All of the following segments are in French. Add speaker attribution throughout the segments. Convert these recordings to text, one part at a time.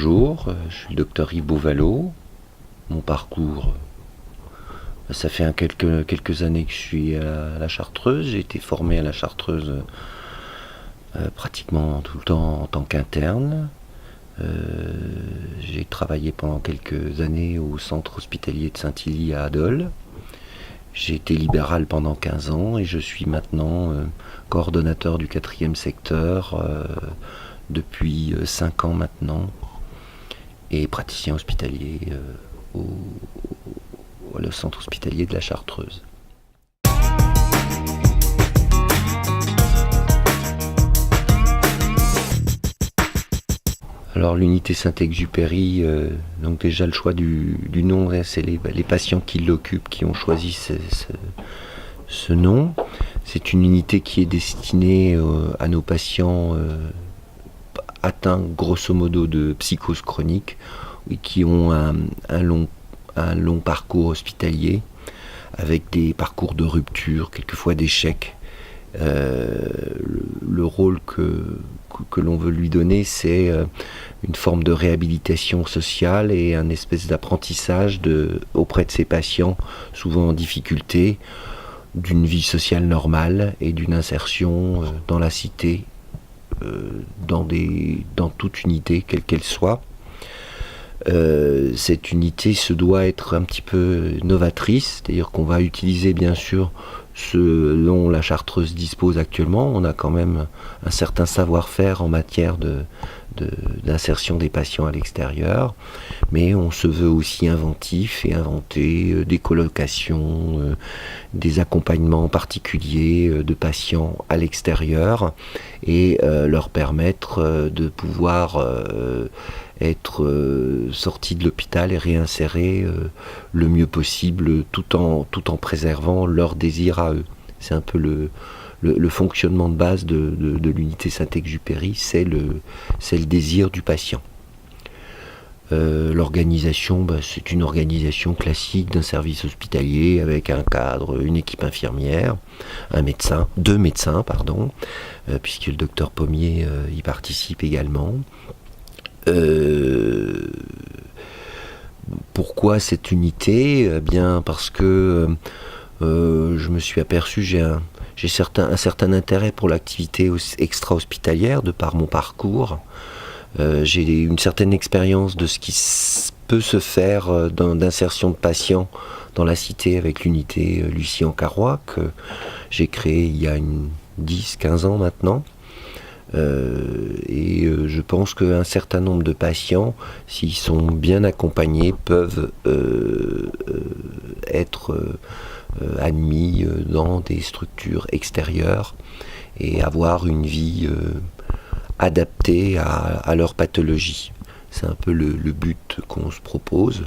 Speaker 1: bonjour, je suis le docteur Yves Beauvallot. Mon parcours, ça fait quelques années que je suis à la Chartreuse. J'ai été formé à la Chartreuse pratiquement tout le temps en tant qu'interne. J'ai travaillé pendant quelques années au centre hospitalier de Saint-Hilly à Adol. J'ai été libéral pendant 15 ans et je suis maintenant coordonnateur du 4e secteur depuis 5 ans maintenant et praticien hospitalier au centre hospitalier de la Chartreuse. Alors l'unité Saint-Exupéry, donc déjà le choix du nom, c'est les patients qui l'occupent qui ont choisi ce nom. C'est une unité qui est destinée à nos patients atteints grosso modo de psychose chronique et qui ont un long parcours hospitalier avec des parcours de rupture, quelquefois d'échec. Le rôle que l'on veut lui donner, c'est une forme de réhabilitation sociale et un espèce d'apprentissage auprès de ces patients, souvent en difficulté, d'une vie sociale normale et d'une insertion dans la cité, dans toute unité, quelle qu'elle soit. Cette unité se doit être un petit peu novatrice, c'est-à-dire qu'on va utiliser bien sûr ce dont la Chartreuse dispose actuellement. On a quand même un certain savoir-faire en matière d'insertion des patients à l'extérieur, mais on se veut aussi inventif et inventer des colocations, des accompagnements particuliers de patients à l'extérieur et leur permettre de pouvoir être sortis de l'hôpital et réinsérés le mieux possible tout en préservant leur désir à eux. C'est un peu le fonctionnement de base de l'unité Saint-Exupéry, c'est le désir du patient. L'organisation, c'est une organisation classique d'un service hospitalier avec un cadre, une équipe infirmière, deux médecins, puisque le docteur Pommier y participe également. Pourquoi cette unité ? Eh bien parce que je me suis aperçu, j'ai un certain intérêt pour l'activité extra-hospitalière de par mon parcours. J'ai une certaine expérience de ce qui peut se faire d'insertion de patients dans la cité avec l'unité Lucie-en-Carrois que j'ai créée il y a 10-15 ans maintenant. Et je pense qu'un certain nombre de patients, s'ils sont bien accompagnés, peuvent être admis dans des structures extérieures et avoir une vie adaptée à leur pathologie. C'est un peu le but qu'on se propose,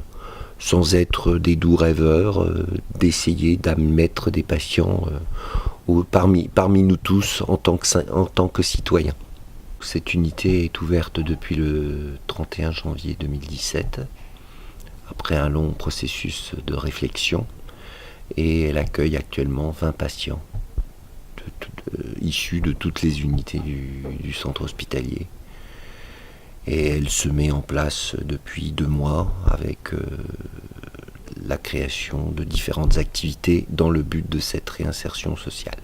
Speaker 1: sans être des doux rêveurs, d'essayer d'admettre des patients parmi nous tous en tant que citoyens. Cette unité est ouverte depuis le 31 janvier 2017, après un long processus de réflexion, et elle accueille actuellement 20 patients issus de toutes les unités du centre hospitalier. Et elle se met en place depuis 2 mois avec la création de différentes activités dans le but de cette réinsertion sociale.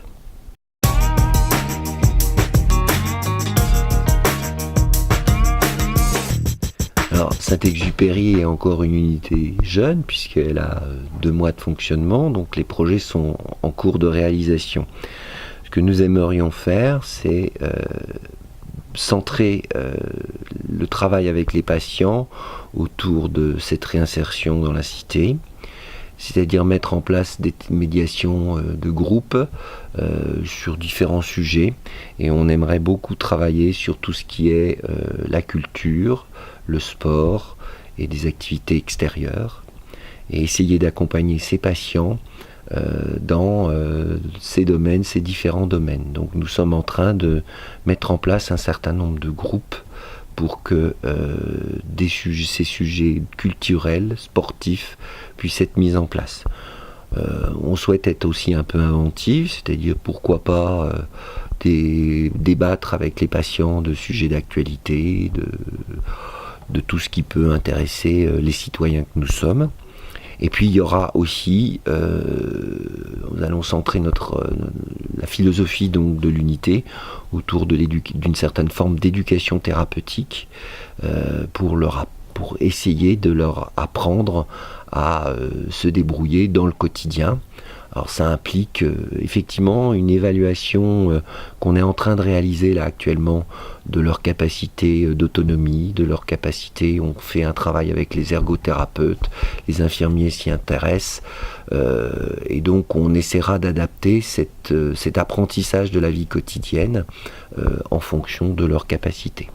Speaker 1: Alors, Saint-Exupéry est encore une unité jeune puisqu'elle a 2 mois de fonctionnement, donc les projets sont en cours de réalisation. Ce que nous aimerions faire, c'est centrer le travail avec les patients autour de cette réinsertion dans la cité, c'est-à-dire mettre en place des médiations de groupe sur différents sujets, et on aimerait beaucoup travailler sur tout ce qui est la culture, le sport et des activités extérieures, et essayer d'accompagner ces patients dans ces différents domaines. Donc nous sommes en train de mettre en place un certain nombre de groupes pour que ces sujets culturels, sportifs, puissent être mis en place. On souhaite être aussi un peu inventif, c'est-à-dire pourquoi pas débattre avec les patients de sujets d'actualité, de tout ce qui peut intéresser les citoyens que nous sommes. Et puis il y aura aussi, nous allons centrer la philosophie donc de l'unité autour d'une certaine forme d'éducation thérapeutique pour essayer de leur apprendre à se débrouiller dans le quotidien. Alors ça implique effectivement une évaluation qu'on est en train de réaliser là actuellement de leur capacité d'autonomie, de leur capacité. On fait un travail avec les ergothérapeutes, les infirmiers s'y intéressent, et donc on essaiera d'adapter cet apprentissage de la vie quotidienne en fonction de leurs capacités.